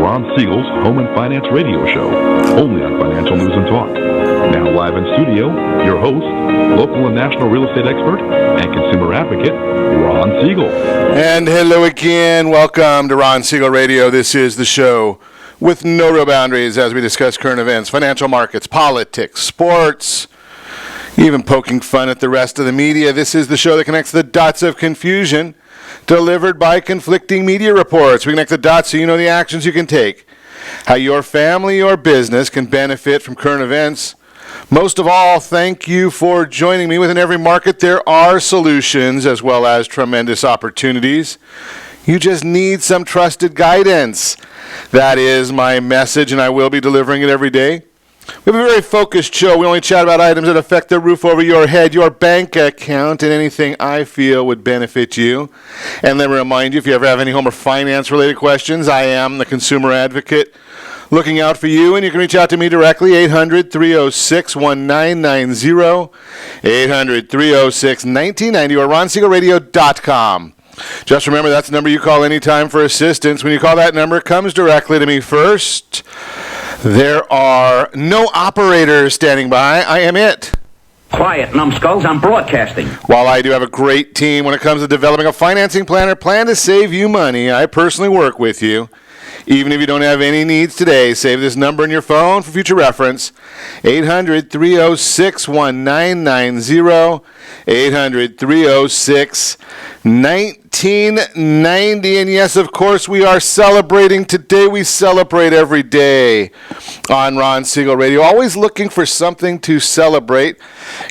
Ron Siegel's Home and Finance Radio Show, only on Financial News and Talk. Now live in studio, your host, local and national real estate expert and consumer advocate, Ron Siegel. And hello again. Welcome to Ron Siegel Radio. This is the show with no real boundaries as we discuss current events, financial markets, politics, sports, even poking fun at the rest of the media. This is the show that connects the dots of confusion delivered by conflicting media reports. We connect the dots so you know the actions you can take, how your family or business can benefit from current events. Most of all, thank you for joining me. Within every market, there are solutions as well as tremendous opportunities. You just need some trusted guidance. That is my message, and I will be delivering it every day. We have a very focused show. We only chat about items that affect the roof over your head, your bank account, and anything I feel would benefit you. And let me remind you, if you ever have any home or finance-related questions, I am the consumer advocate looking out for you, and you can reach out to me directly, 800-306-1990, 800-306-1990, or ronsiegelradio.com. Just remember, that's the number you call anytime for assistance. When you call that number, it comes directly to me first. There are no operators standing by. I am it. Quiet, numbskulls. I'm broadcasting. While I do have a great team when it comes to developing a financing plan or plan to save you money, I personally work with you. Even if you don't have any needs today, save this number in your phone for future reference, 800-306-1990, 800-306-1990. And yes, of course, we are celebrating today. We celebrate every day on Ron Siegel Radio, always looking for something to celebrate.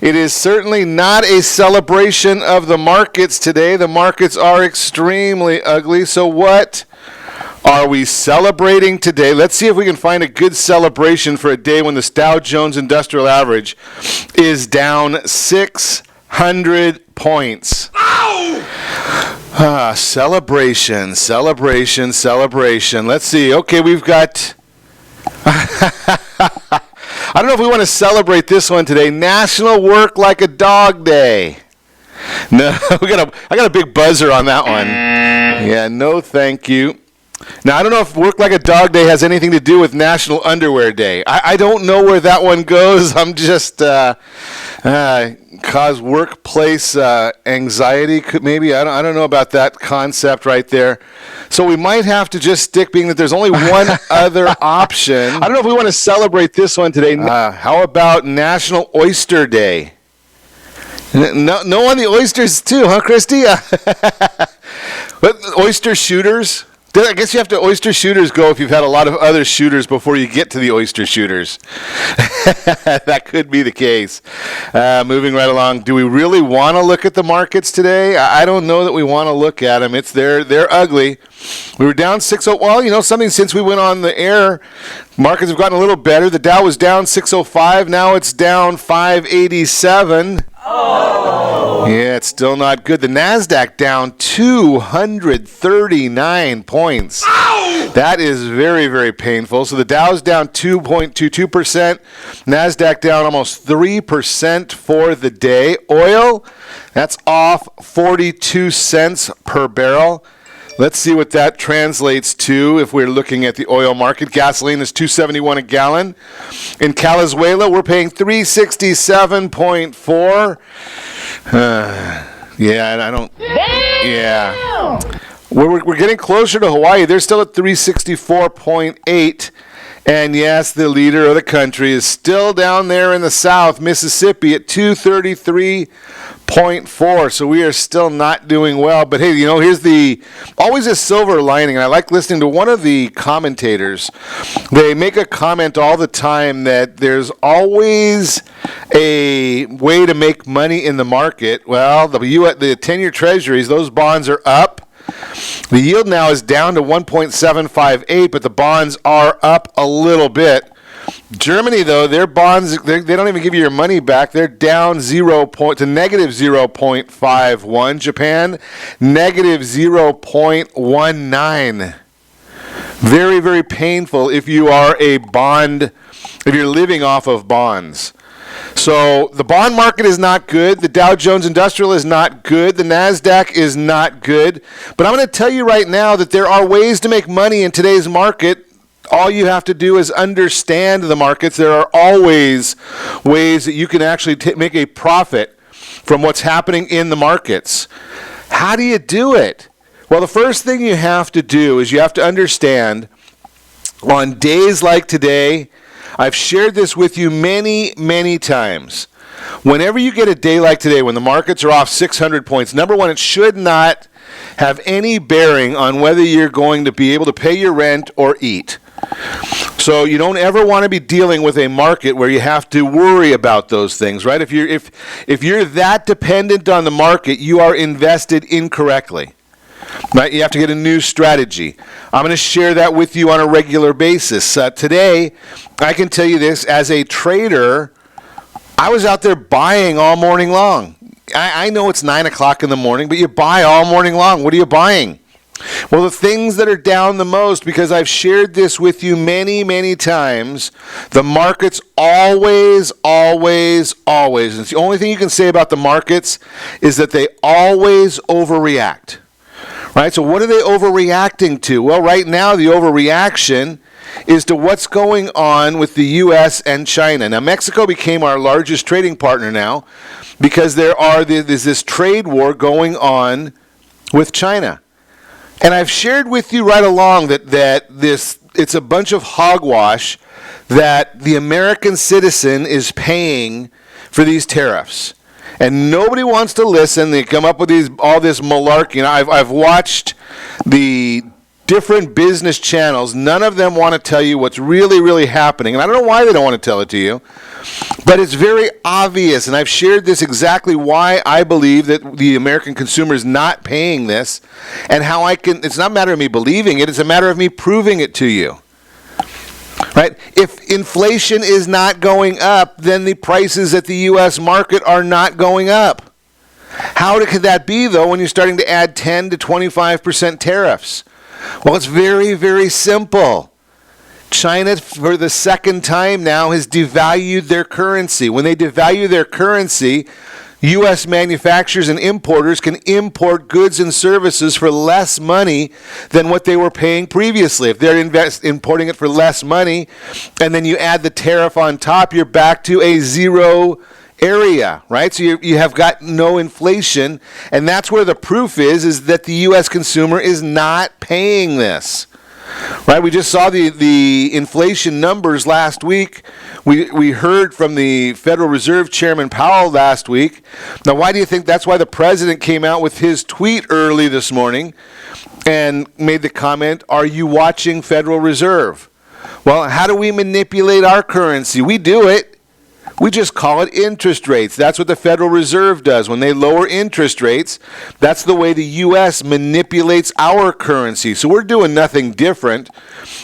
It is certainly not a celebration of the markets today. The markets are extremely ugly. So what are we celebrating today? Let's see if we can find a good celebration for a day when the Dow Jones Industrial Average is down 600 points. Celebration. Let's see. Okay, we've got... I don't know if we want to celebrate this one today. National Work Like a Dog Day. No, I got a big buzzer on that one. Yeah, no thank you. Now, I don't know if Work Like a Dog Day has anything to do with National Underwear Day. I don't know where that one goes. I'm just cause workplace anxiety. Maybe I don't know about that concept right there. So we might have to just stick, being that there's only one other option. I don't know if we want to celebrate this one today. How about National Oyster Day? No on the oysters too, huh, Christy? But oyster shooters. I guess you have to oyster shooters go if you've had a lot of other shooters before you get to the oyster shooters. That could be the case. Moving right along, do we really want to look at the markets today? I don't know that we want to look at them. They're ugly. We were down 6.0. Well, something since we went on the air, markets have gotten a little better. The Dow was down 605. Now it's down 587. Oh. Yeah, it's still not good. The NASDAQ down 239 points. Ow! That is very, very painful. So the Dow's down 2.22%. NASDAQ down almost 3% for the day. Oil, that's off 42 cents per barrel. Let's see what that translates to if we're looking at the oil market. Gasoline is $2.71 a gallon. In Venezuela, we're paying $367.4. We're getting closer to Hawaii. They're still at 364.8. And yes, the leader of the country is still down there in the south, Mississippi, at 233.4. So we are still not doing well. But hey, here's always a silver lining. And I like listening to one of the commentators. They make a comment all the time that there's always a way to make money in the market. Well, the 10-year treasuries, those bonds are up. The yield now is down to 1.758, but the bonds are up a little bit. Germany, though, their bonds, they don't even give you your money back. They're down to negative 0.51. Japan, negative 0.19. Very, very painful if you are if you're living off of bonds. So the bond market is not good. The Dow Jones Industrial is not good. The NASDAQ is not good. But I'm going to tell you right now that there are ways to make money in today's market All you have to do is understand the markets. There are always ways that you can actually make a profit from what's happening in the markets. How do you do it? Well, the first thing you have to do is you have to understand on days like today, I've shared this with you many, many times. Whenever you get a day like today when the markets are off 600 points, number one, it should not have any bearing on whether you're going to be able to pay your rent or eat. So you don't ever want to be dealing with a market where you have to worry about those things, right? If you're that dependent on the market, you are invested incorrectly. Right? You have to get a new strategy. I'm going to share that with you on a regular basis. Today, I can tell you this, as a trader, I was out there buying all morning long. I know it's 9 o'clock in the morning, but you buy all morning long. What are you buying? Well, the things that are down the most, because I've shared this with you many, many times, the markets always, and it's the only thing you can say about the markets is that they always overreact. Right? So what are they overreacting to? Well, right now the overreaction is to what's going on with the U.S. and China. Now, Mexico became our largest trading partner now because there's this trade war going on with China. And I've shared with you right along that it's a bunch of hogwash that the American citizen is paying for these tariffs. And nobody wants to listen. They come up with all this malarkey. I've watched the different business channels. None of them want to tell you what's really, really happening. And I don't know why they don't want to tell it to you. But it's very obvious. And I've shared this exactly why I believe that the American consumer is not paying this. And how it's not a matter of me believing it. It's a matter of me proving it to you. Right? If inflation is not going up, then the prices at the U.S. market are not going up. How could that be, though, when you're starting to add 10 to 25% tariffs? Well, it's very, very simple. China, for the second time now, has devalued their currency. When they devalue their currency, U.S. manufacturers and importers can import goods and services for less money than what they were paying previously. If they're importing it for less money, and then you add the tariff on top, you're back to a zero area, right? So you have got no inflation, and that's where the proof is that the U.S. consumer is not paying this. Right, we just saw the inflation numbers last week. We heard from the Federal Reserve Chairman Powell last week. Now, why do you think that's why the president came out with his tweet early this morning and made the comment, "Are you watching Federal Reserve?" Well, how do we manipulate our currency? We do it. We just call it interest rates. That's what the Federal Reserve does. When they lower interest rates, that's the way the U.S. manipulates our currency. So we're doing nothing different.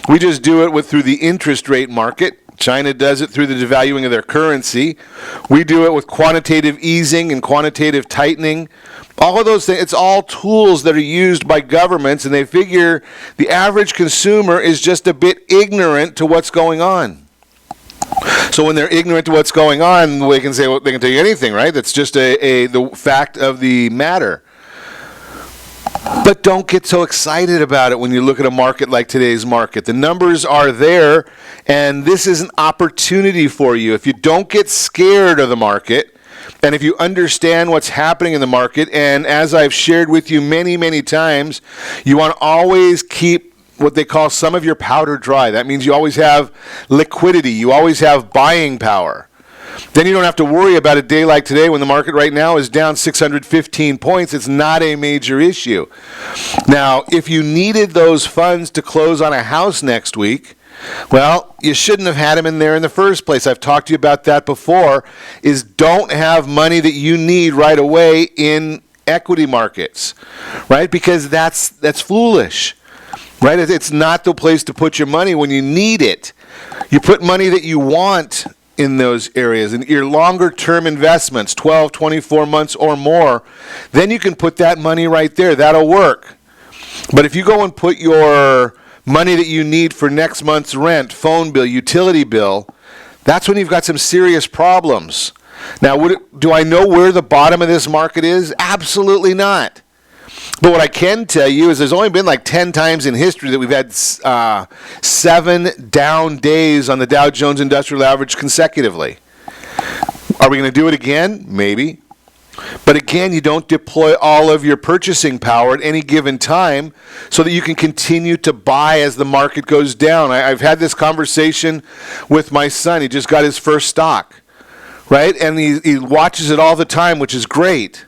We just do it through the interest rate market. China does it through the devaluing of their currency. We do it with quantitative easing and quantitative tightening. All of those things, it's all tools that are used by governments, and they figure the average consumer is just a bit ignorant to what's going on. So when they're ignorant to what's going on, they can say, well, they can tell you anything, right? That's just the fact of the matter. But don't get so excited about it when you look at a market like today's market. The numbers are there, and this is an opportunity for you. If you don't get scared of the market, and if you understand what's happening in the market, and as I've shared with you many, many times, you want to always keep what they call some of your powder dry. That means you always have liquidity. You always have buying power. Then you don't have to worry about a day like today when the market right now is down 615 points. It's not a major issue. Now, if you needed those funds to close on a house next week, well, you shouldn't have had them in there in the first place. I've talked to you about that before, is don't have money that you need right away in equity markets, right? Because that's foolish. Right? It's not the place to put your money when you need it. You put money that you want in those areas. And your longer term investments, 12, 24 months or more, then you can put that money right there. That'll work. But if you go and put your money that you need for next month's rent, phone bill, utility bill, that's when you've got some serious problems. Now, do I know where the bottom of this market is? Absolutely not. But what I can tell you is there's only been like 10 times in history that we've had 7 down days on the Dow Jones Industrial Average consecutively. Are we going to do it again? Maybe. But again, you don't deploy all of your purchasing power at any given time so that you can continue to buy as the market goes down. I've had this conversation with my son. He just got his first stock, right? And he watches it all the time, which is great.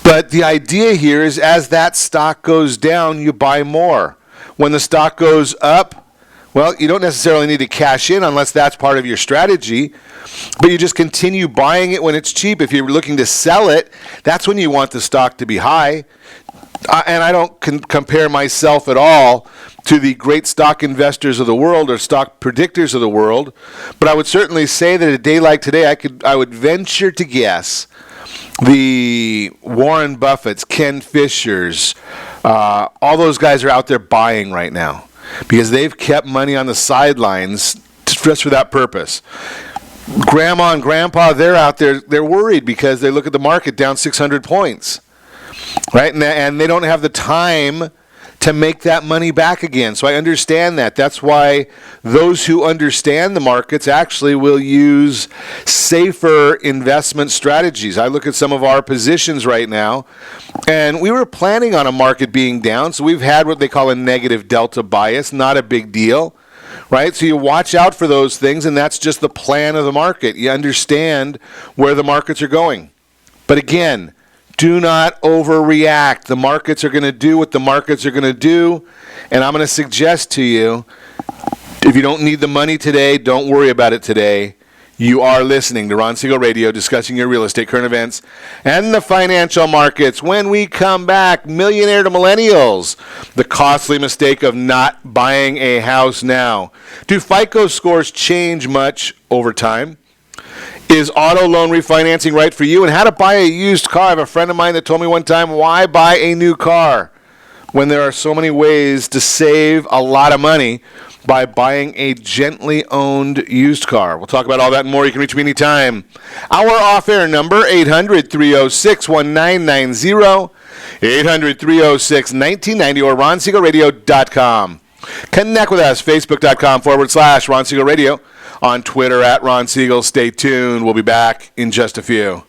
But the idea here is as that stock goes down, you buy more. When the stock goes up, well, you don't necessarily need to cash in unless that's part of your strategy, but you just continue buying it when it's cheap. If you're looking to sell it, that's when you want the stock to be high. And I don't compare myself at all to the great stock investors of the world or stock predictors of the world, but I would certainly say that a day like today, I would venture to guess the Warren Buffetts, Ken Fishers, all those guys are out there buying right now because they've kept money on the sidelines just for that purpose. Grandma and Grandpa, they're out there, they're worried because they look at the market down 600 points, right? And they don't have the time to make that money back again. So I understand that. That's why those who understand the markets actually will use safer investment strategies. I look at some of our positions right now, and we were planning on a market being down, so we've had what they call a negative delta bias, not a big deal, right? So you watch out for those things, and that's just the plan of the market. You understand where the markets are going. But again, do not overreact. The markets are going to do what the markets are going to do. And I'm going to suggest to you, if you don't need the money today, don't worry about it today. You are listening to Ron Siegel Radio, discussing your real estate, current events, and the financial markets. When we come back, Millionaire to Millennials, the costly mistake of not buying a house now. Do FICO scores change much over time? Is auto loan refinancing right for you? And how to buy a used car. I have a friend of mine that told me one time, why buy a new car when there are so many ways to save a lot of money by buying a gently owned used car? We'll talk about all that and more. You can reach me anytime. Our off-air number, 800-306-1990, 800-306-1990, or RonSiegelRadio.com. Connect with us, Facebook.com/Ron Siegel Radio. On Twitter at Ron Siegel. Stay tuned. We'll be back in just a few.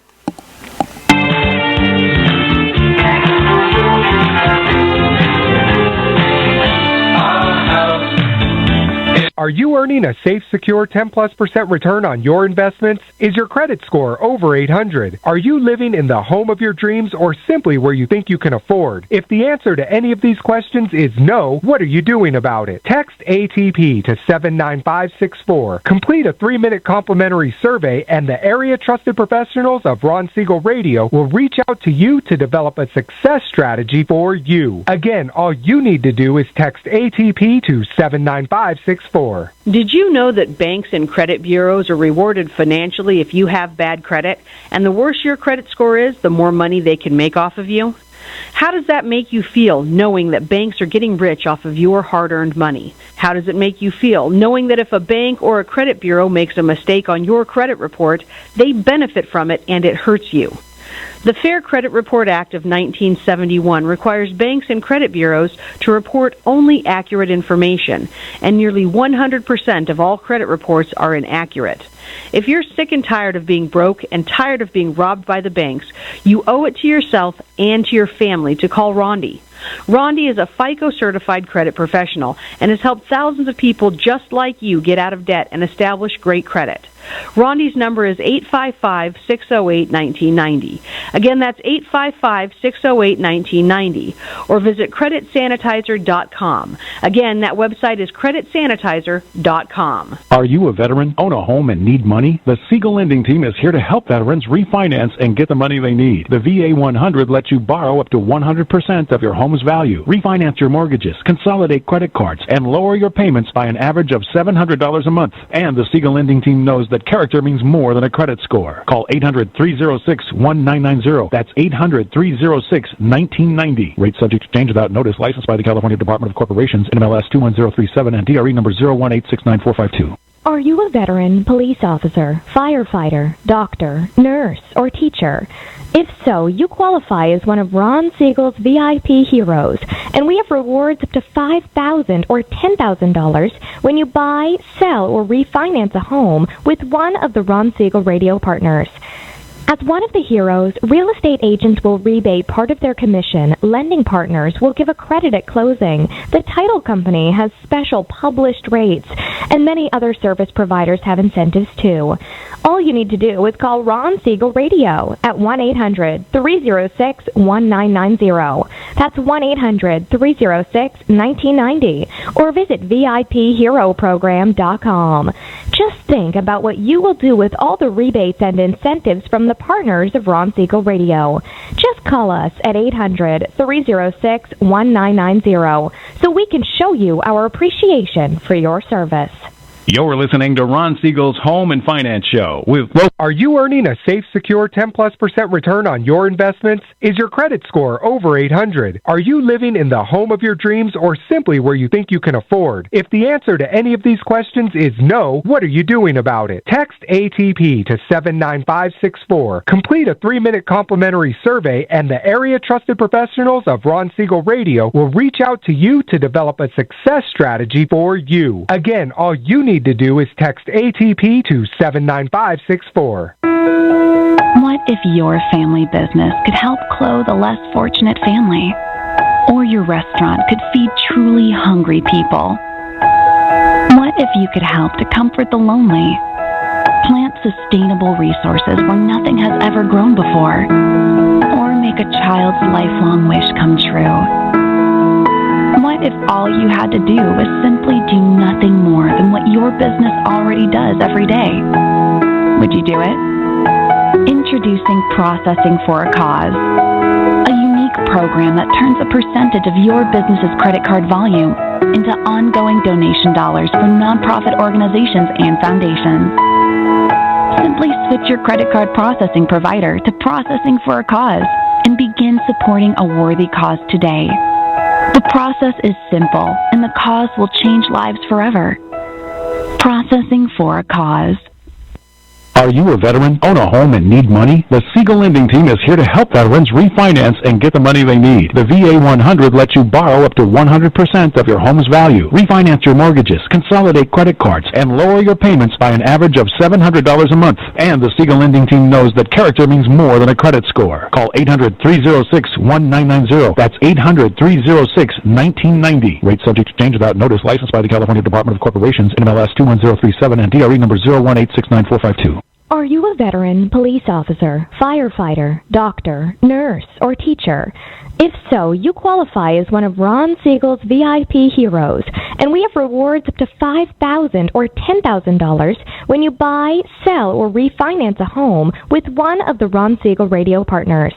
Are you earning a safe, secure 10+% return on your investments? Is your credit score over 800? Are you living in the home of your dreams or simply where you think you can afford? If the answer to any of these questions is no, what are you doing about it? Text ATP to 79564. Complete a 3-minute complimentary survey and the area trusted professionals of Ron Siegel Radio will reach out to you to develop a success strategy for you. Again, all you need to do is text ATP to 79564. Did you know that banks and credit bureaus are rewarded financially if you have bad credit? And the worse your credit score is, the more money they can make off of you? How does that make you feel, knowing that banks are getting rich off of your hard-earned money? How does it make you feel, knowing that if a bank or a credit bureau makes a mistake on your credit report, they benefit from it and it hurts you? The Fair Credit Report Act of 1971 requires banks and credit bureaus to report only accurate information, and nearly 100% of all credit reports are inaccurate. If you're sick and tired of being broke and tired of being robbed by the banks, you owe it to yourself and to your family to call Rondi. Rondi is a FICO certified credit professional and has helped thousands of people just like you get out of debt and establish great credit. Rondi's number is 855-608-1990. Again, that's 855-608-1990. Or visit creditsanitizer.com. Again, that website is creditsanitizer.com. Are you a veteran, own a home, and need money? The Siegel Lending Team is here to help veterans refinance and get the money they need. The VA 100 lets you borrow up to 100% of your home's value, refinance your mortgages, consolidate credit cards, and lower your payments by an average of $700 a month. And the Siegel Lending Team knows that character means more than a credit score. Call 800-306-1990. That's 800-306-1990. Rate subject to change without notice. Licensed by the California Department of Corporations, NMLS 21037, and DRE number 018694452. Are you a veteran, police officer, firefighter, doctor, nurse, or teacher? If so, you qualify as one of Ron Siegel's VIP heroes, and we have rewards up to $5,000 or $10,000 when you buy, sell, or refinance a home with one of the Ron Siegel radio partners. As one of the heroes, real estate agents will rebate part of their commission. Lending partners will give a credit at closing. The title company has special published rates, and many other service providers have incentives too. All you need to do is call Ron Siegel Radio at 1-800-306-1990. That's 1-800-306-1990. Or visit VIPHeroProgram.com. Just think about what you will do with all the rebates and incentives from the partners of Ron Siegel Radio. Just call us at 800-306-1990 so we can show you our appreciation for your service. You're listening to Ron Siegel's Home and Finance Show with... Are you earning a safe, secure 10+% return on your investments? Is your credit score over 800? Are you living in the home of your dreams or simply where you think you can afford? If the answer to any of these questions is no, what are you doing about it? Text ATP to 79564. Complete a 3-minute complimentary survey and the area trusted professionals of Ron Siegel Radio will reach out to you to develop a success strategy for you. Again, all you need to do is text ATP to 79564. What if your family business could help clothe a less fortunate family? Or your restaurant could feed truly hungry people? What if you could help to comfort the lonely? Plant sustainable resources where nothing has ever grown before? Or make a child's lifelong wish come true? What if all you had to do was simply do nothing more than what your business already does every day? Would you do it? Introducing Processing for a Cause, a unique program that turns a percentage of your business's credit card volume into ongoing donation dollars for nonprofit organizations and foundations. Simply switch your credit card processing provider to Processing for a Cause and begin supporting a worthy cause today. The process is simple, and the cause will change lives forever. Processing for a Cause. Are you a veteran, own a home, and need money? The Siegel Lending Team is here to help veterans refinance and get the money they need. The VA 100 lets you borrow up to 100% of your home's value, refinance your mortgages, consolidate credit cards, and lower your payments by an average of $700 a month. And the Siegel Lending Team knows that character means more than a credit score. Call 800-306-1990. That's 800-306-1990. Rate subject to change without notice. Licensed by the California Department of Corporations, NMLS 21037, and DRE number 018694452. Are you a veteran, police officer, firefighter, doctor, nurse, or teacher? If so, you qualify as one of Ron Siegel's VIP heroes, and we have rewards up to $5,000 or $10,000 when you buy, sell, or refinance a home with one of the Ron Siegel radio partners.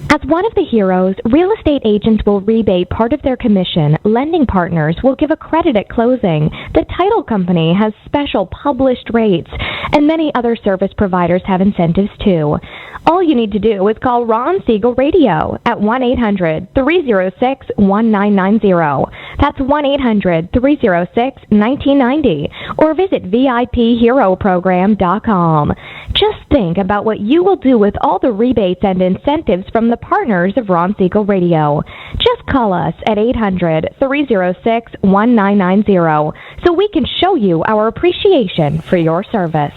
As one of the heroes, real estate agents will rebate part of their commission. Lending partners will give a credit at closing. The title company has special published rates, and many other service providers have incentives too. All you need to do is call Ron Siegel Radio at 1-800-306-1990. That's 1-800-306-1990. Or visit VIPHeroProgram.com. Just think about what you will do with all the rebates and incentives from the partners of Ron Siegel Radio. Just call us at 800-306-1990 so we can show you our appreciation for your service.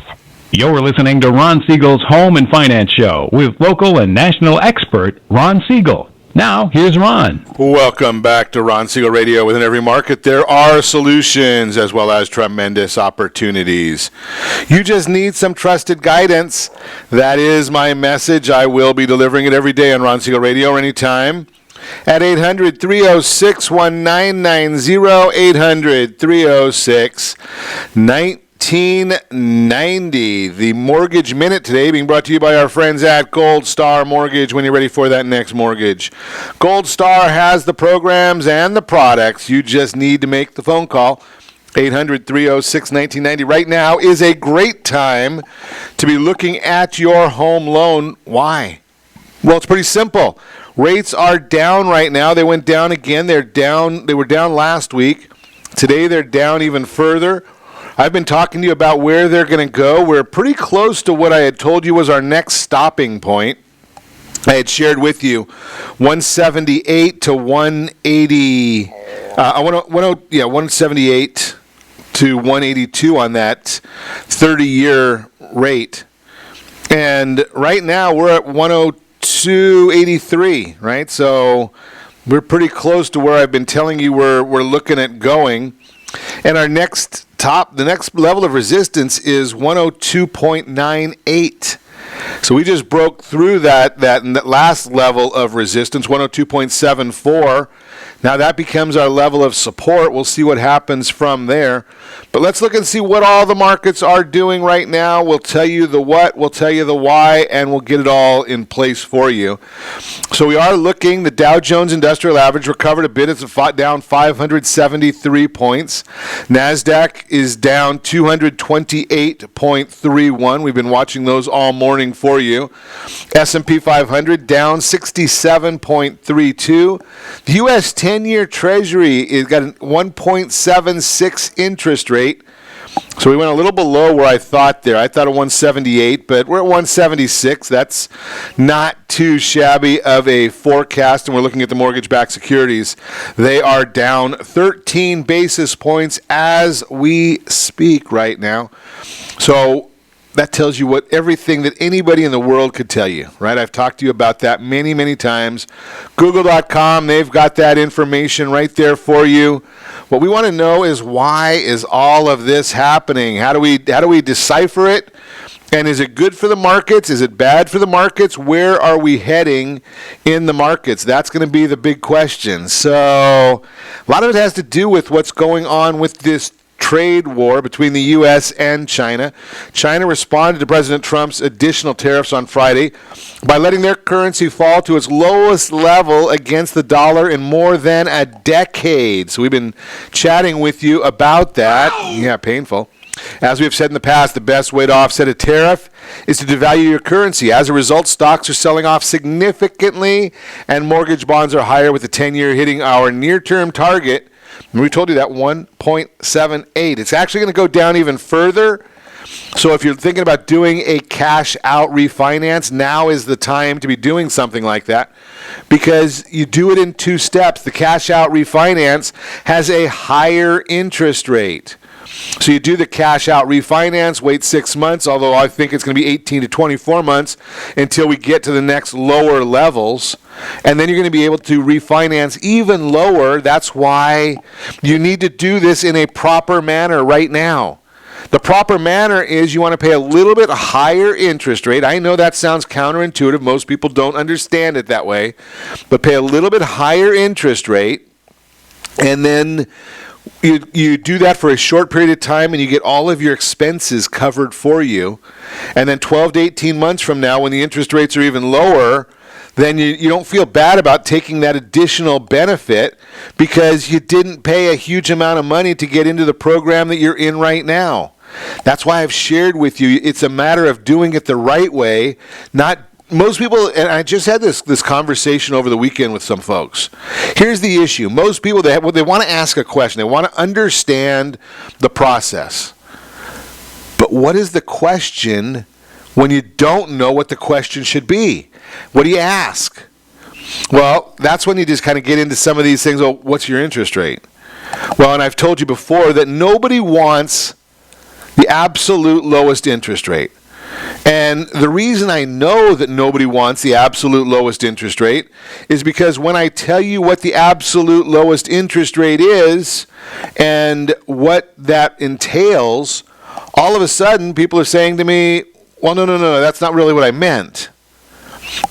You're listening to Ron Siegel's Home and Finance Show with local and national expert Ron Siegel. Now, here's Ron. Welcome back to Ron Siegel Radio. Within every market, there are solutions as well as tremendous opportunities. You just need some trusted guidance. That is my message. I will be delivering it every day on Ron Siegel Radio or anytime at 800-306-1990, 800-306-1990. 1990. The Mortgage Minute today being brought to you by our friends at Gold Star Mortgage when you're ready for that next mortgage. Gold Star has the programs and the products. You just need to make the phone call. 800-306-1990. Right now is a great time to be looking at your home loan. Why? Well, it's pretty simple. Rates are down right now. They went down again. They were down last week. Today they're down even further. I've been talking to you about where they're going to go. We're pretty close to what I had told you was our next stopping point. I had shared with you 178 to 180. 178 to 182 on that 30-year rate. And right now we're at 102.83, right? So we're pretty close to where I've been telling you we're looking at going. And our the next level of resistance is 102.98. So we just broke through that last level of resistance, 102.74. Now that becomes our level of support. We'll see what happens from there. But let's look and see what all the markets are doing right now. We'll tell you the what, we'll tell you the why, and we'll get it all in place for you. So we are looking, the Dow Jones Industrial Average recovered a bit. It's down 573 points. NASDAQ is down 228.31. We've been watching those all morning for you. S&P 500 down 67.32. The U.S. 10-year Treasury is got a 1.76 interest rate. So we went a little below where I thought there. I thought at 178, but we're at 176. That's not too shabby of a forecast, and we're looking at the mortgage-backed securities. They are down 13 basis points as we speak right now. So that tells you everything that anybody in the world could tell you, right? I've talked to you about that many, many times. Google.com, they've got that information right there for you. What we want to know is, why is all of this happening? How do we decipher it? And is it good for the markets? Is it bad for the markets? Where are we heading in the markets? That's going to be the big question. So a lot of it has to do with what's going on with this trade war between the U.S. and China. China responded to President Trump's additional tariffs on Friday by letting their currency fall to its lowest level against the dollar in more than a decade. So we've been chatting with you about that. Yeah, painful. As we have said in the past, the best way to offset a tariff is to devalue your currency. As a result, stocks are selling off significantly, and mortgage bonds are higher, with the 10-year hitting our near-term target. And we told you that 1.78. It's actually going to go down even further. So if you're thinking about doing a cash-out refinance, now is the time to be doing something like that, because you do it in two steps. The cash-out refinance has a higher interest rate. So you do the cash-out refinance, wait 6 months, although I think it's going to be 18 to 24 months until we get to the next lower levels. And then you're going to be able to refinance even lower. That's why you need to do this in a proper manner right now. The proper manner is you want to pay a little bit higher interest rate. I know that sounds counterintuitive. Most people don't understand it that way. But pay a little bit higher interest rate, and then you do that for a short period of time, and you get all of your expenses covered for you. And then 12 to 18 months from now, when the interest rates are even lower, then you don't feel bad about taking that additional benefit, because you didn't pay a huge amount of money to get into the program that you're in right now. That's why I've shared with you, it's a matter of doing it the right way. Most people, and I just had this conversation over the weekend with some folks. Here's the issue. Most people, they want to ask a question. They want to understand the process. But what is the question when you don't know what the question should be? What do you ask? Well, that's when you just kind of get into some of these things. Well, what's your interest rate? Well, and I've told you before that nobody wants the absolute lowest interest rate. And the reason I know that nobody wants the absolute lowest interest rate is because when I tell you what the absolute lowest interest rate is and what that entails, all of a sudden people are saying to me, well, no, that's not really what I meant.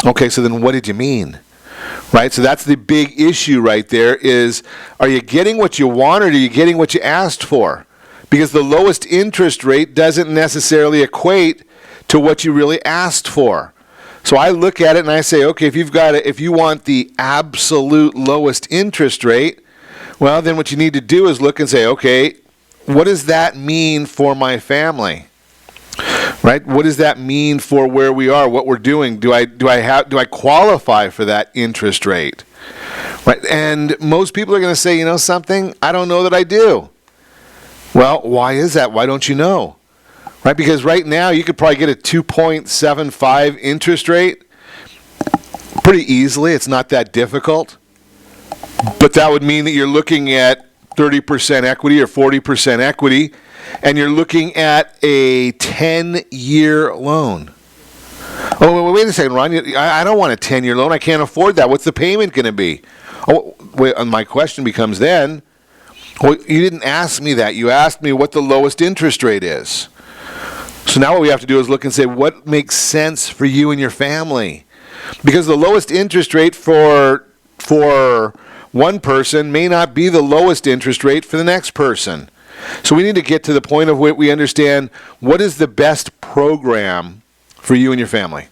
Okay, so then what did you mean? Right? So that's the big issue right there is, are you getting what you want, or are you getting what you asked for? Because the lowest interest rate doesn't necessarily equate to what you really asked for. So I look at it and I say, okay, if you want the absolute lowest interest rate, well, then what you need to do is look and say, okay, what does that mean for my family? Right? What does that mean for where we are, what we're doing? Do I qualify for that interest rate? Right? And most people are going to say, you know something? I don't know that I do. Well, why is that? Why don't you know? Right? Because right now you could probably get a 2.75 interest rate pretty easily. It's not that difficult. But that would mean that you're looking at 30% equity or 40% equity, and you're looking at a 10-year loan. Oh, wait a second, Ron. I don't want a 10-year loan. I can't afford that. What's the payment going to be? Oh, wait, my question becomes then, well, you didn't ask me that. You asked me what the lowest interest rate is. So now what we have to do is look and say, what makes sense for you and your family? Because the lowest interest rate for one person may not be the lowest interest rate for the next person. So we need to get to the point of where we understand what is the best program for you and your family.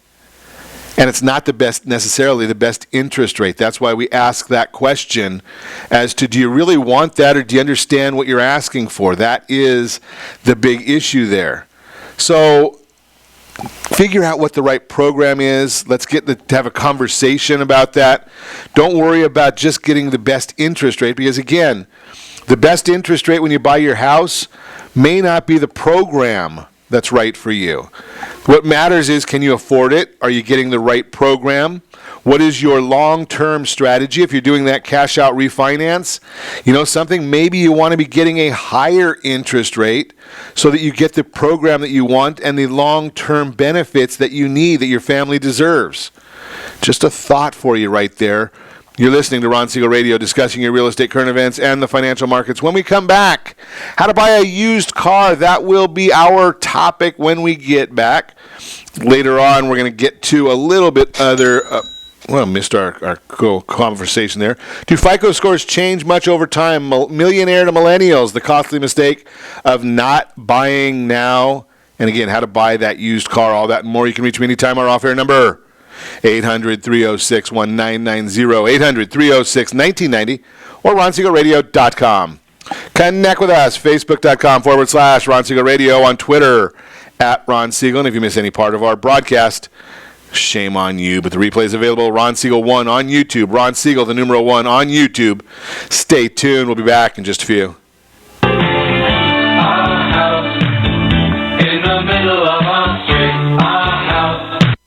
And it's not necessarily the best interest rate. That's why we ask that question as to, do you really want that, or do you understand what you're asking for? That is the big issue there. So figure out what the right program is. Let's get to have a conversation about that. Don't worry about just getting the best interest rate, because again, the best interest rate when you buy your house may not be the program that's right for you. What matters is, can you afford it? Are you getting the right program? What is your long-term strategy if you're doing that cash-out refinance? You know something? Maybe you want to be getting a higher interest rate so that you get the program that you want and the long-term benefits that you need, that your family deserves. Just a thought for you right there. You're listening to Ron Siegel Radio, discussing your real estate, current events, and the financial markets. When we come back, how to buy a used car. That will be our topic when we get back. Later on, we're going to get to a little bit other... missed our cool conversation there. Do FICO scores change much over time? Millionaire to Millennials, the costly mistake of not buying now. And again, how to buy that used car, all that and more. You can reach me anytime. Our off-air number, 800-306-1990, 800-306-1990, or RonSiegelRadio.com. Connect with us, Facebook.com/Ron Siegel Radio, on Twitter, @Ron Siegel. And if you miss any part of our broadcast, shame on you, but the replay is available. Ron Siegel 1 on YouTube. Ron Siegel, the numeral 1 on YouTube. Stay tuned. We'll be back in just a few.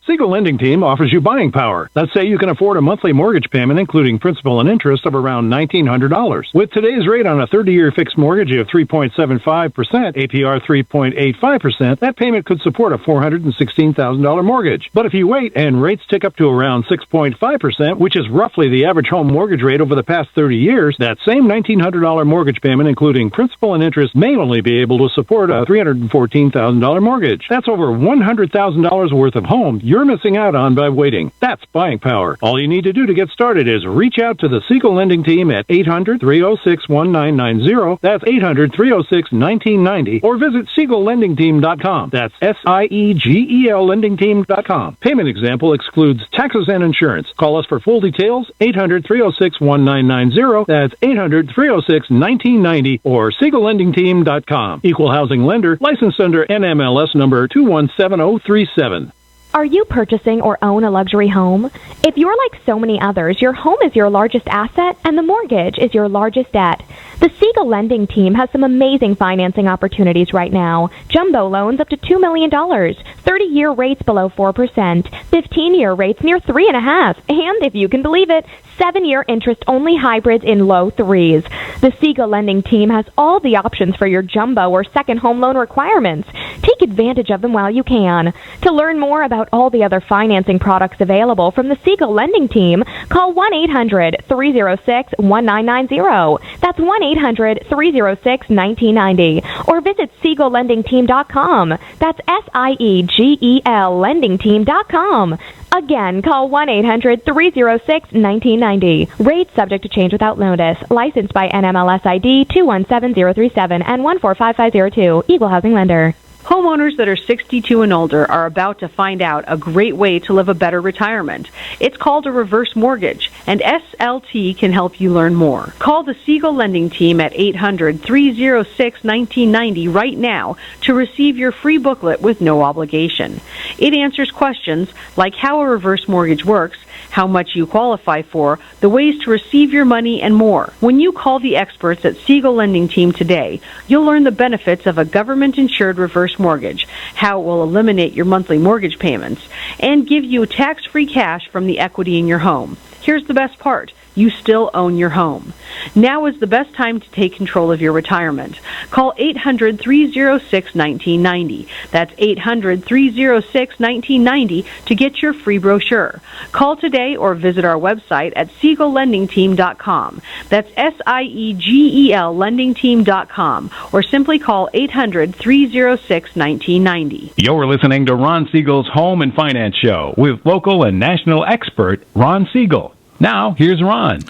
Siegel Lending Team offers you buying power. Let's say you can afford a monthly mortgage payment, including principal and interest, of around $1,900. With today's rate on a 30-year fixed mortgage of 3.75%, APR 3.85%, that payment could support a $416,000 mortgage. But if you wait and rates tick up to around 6.5%, which is roughly the average home mortgage rate over the past 30 years, that same $1,900 mortgage payment, including principal and interest, may only be able to support a $314,000 mortgage. That's over $100,000 worth of home you're missing out on by waiting. That's buying power. All you need to do to get started is reach out to the Siegel Lending Team at 800-306-1990. That's 800-306-1990. Or visit SiegelLendingTeam.com. That's SIEGEL LendingTeam.com. Payment example excludes taxes and insurance. Call us for full details, 800-306-1990. That's 800-306-1990 or SiegelLendingTeam.com. Equal housing lender, licensed under NMLS number 217037. Are you purchasing or own a luxury home? If you're like so many others, your home is your largest asset and the mortgage is your largest debt. The Siegel Lending Team has some amazing financing opportunities right now. Jumbo loans up to $2 million, 30-year rates below 4%, 15-year rates near 3.5%, and if you can believe it, 7-year interest-only hybrids in low 3s. The Siegel Lending Team has all the options for your jumbo or second home loan requirements. Take advantage of them while you can. To learn more about all the other financing products available from the Siegel Lending Team, call 1-800-306-1990. That's 1-800-306-1990. Or visit SiegelLendingTeam.com. That's SIEGEL LendingTeam.com. Again, call 1-800-306-1990. Rates subject to change without notice. Licensed by NMLS ID 217037 and 145502. Equal housing lender. Homeowners that are 62 and older are about to find out a great way to live a better retirement. It's called a reverse mortgage, and SLT can help you learn more. Call the Siegel Lending Team at 800-306-1990 right now to receive your free booklet with no obligation. It answers questions like how a reverse mortgage works, how much you qualify for, the ways to receive your money, and more. When you call the experts at Siegel Lending Team today, you'll learn the benefits of a government-insured reverse mortgage, how it will eliminate your monthly mortgage payments, and give you tax-free cash from the equity in your home. Here's the best part. You still own your home. Now is the best time to take control of your retirement. Call 800-306-1990. That's 800-306-1990 to get your free brochure. Call today or visit our website at SiegelLendingTeam.com. That's SIEGEL LendingTeam.com, or simply call 800-306-1990. You're listening to Ron Siegel's Home and Finance Show with local and national expert Ron Siegel. Now, here's Ron.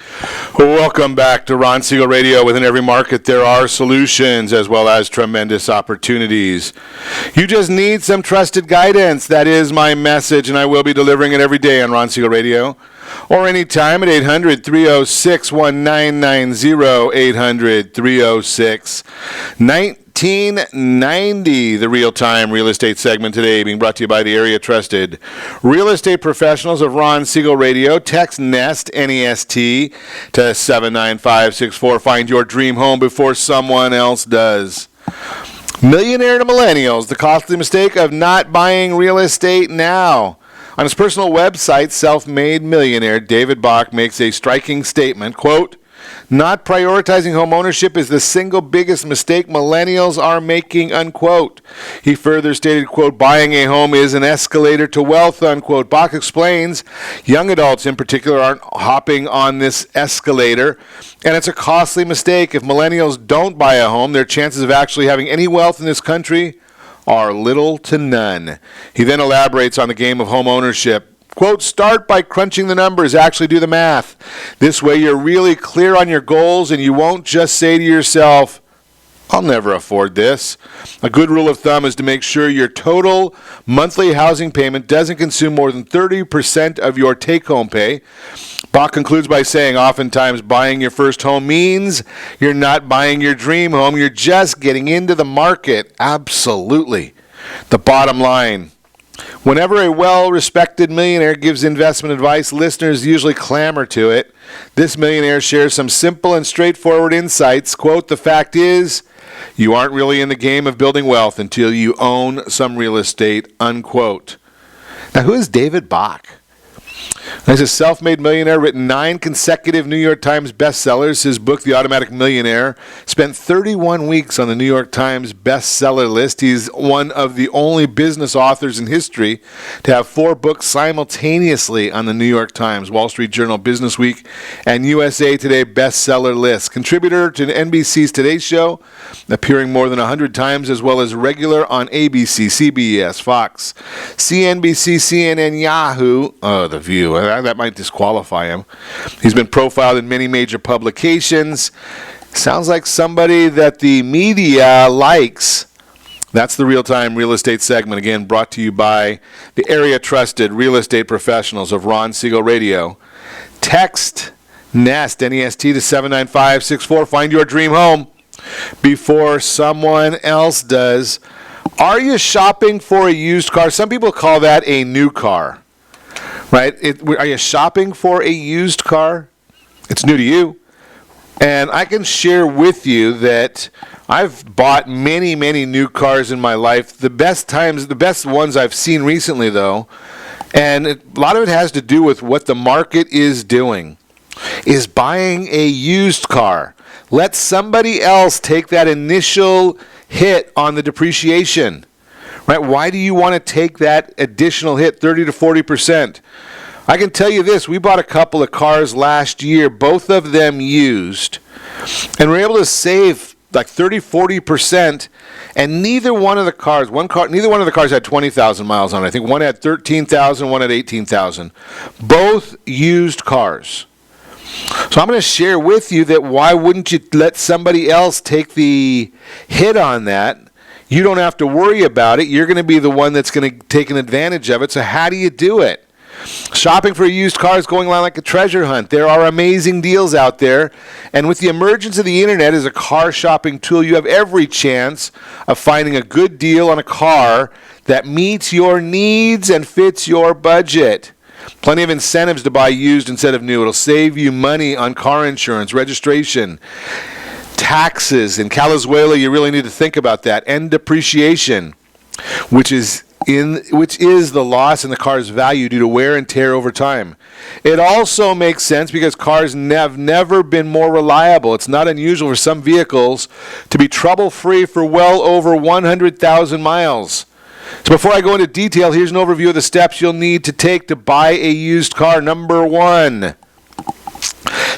Welcome back to Ron Siegel Radio. Within every market, there are solutions as well as tremendous opportunities. You just need some trusted guidance. That is my message, and I will be delivering it every day on Ron Siegel Radio or anytime at 800-306-1990, 800-306-1990, the real-time real estate segment today being brought to you by the area trusted real estate professionals of Ron Siegel Radio. Text NEST, N-E-S-T, to 79564. Find your dream home before someone else does. Millionaire to Millennials, the costly mistake of not buying real estate now. On his personal website, Self-Made Millionaire, David Bach makes a striking statement, quote, "Not prioritizing home ownership is the single biggest mistake millennials are making," unquote. He further stated, quote, "Buying a home is an escalator to wealth," unquote. Bach explains young adults in particular aren't hopping on this escalator, and it's a costly mistake. If millennials don't buy a home, their chances of actually having any wealth in this country are little to none. He then elaborates on the game of home ownership. Quote, "Start by crunching the numbers, actually do the math. This way you're really clear on your goals and you won't just say to yourself, I'll never afford this." A good rule of thumb is to make sure your total monthly housing payment doesn't consume more than 30% of your take-home pay. Bach concludes by saying oftentimes buying your first home means you're not buying your dream home, you're just getting into the market. Absolutely. The bottom line, whenever a well-respected millionaire gives investment advice, listeners usually clamor to it. This millionaire shares some simple and straightforward insights. Quote, "The fact is, you aren't really in the game of building wealth until you own some real estate," unquote. Now, who is David Bach? He's a self-made millionaire, written 9 consecutive New York Times bestsellers. His book, The Automatic Millionaire, spent 31 weeks on the New York Times bestseller list. He's one of the only business authors in history to have 4 books simultaneously on the New York Times, Wall Street Journal, Business Week, and USA Today bestseller lists. Contributor to NBC's Today Show, appearing more than 100 times, as well as regular on ABC, CBS, Fox, CNBC, CNN, Yahoo, The View. That might disqualify him. He's been profiled in many major publications. Sounds like somebody that the media likes. That's the real-time real estate segment, again, brought to you by the area-trusted real estate professionals of Ron Siegel Radio. Text NEST, N-E-S-T, to 79564. Find your dream home before someone else does. Are you shopping for a used car? Some people call that a new car. Right? Are you shopping for a used car? It's new to you. And I can share with you that I've bought many, many new cars in my life. The best ones I've seen recently, though, and a lot of it has to do with what the market is doing, is buying a used car. Let somebody else take that initial hit on the depreciation. Right? Why do you want to take that additional hit, 30 to 40%? I can tell you this. We bought a couple of cars last year, both of them used, and we're able to save like 30, 40%, and neither one of the cars had 20,000 miles on it. I think one had 13,000, one had 18,000. Both used cars. So I'm going to share with you that why wouldn't you let somebody else take the hit on that? You don't have to worry about it. You're going to be the one that's going to take an advantage of it. So how do you do it? Shopping for a used car is going on like a treasure hunt. There are amazing deals out there. And with the emergence of the internet as a car shopping tool, you have every chance of finding a good deal on a car that meets your needs and fits your budget. Plenty of incentives to buy used instead of new. It'll save you money on car insurance, registration, taxes. In Calizuela, you really need to think about that. And depreciation, which is the loss in the car's value due to wear and tear over time. It also makes sense because cars have never been more reliable. It's not unusual for some vehicles to be trouble-free for well over 100,000 miles. So before I go into detail, here's an overview of the steps you'll need to take to buy a used car. Number 1,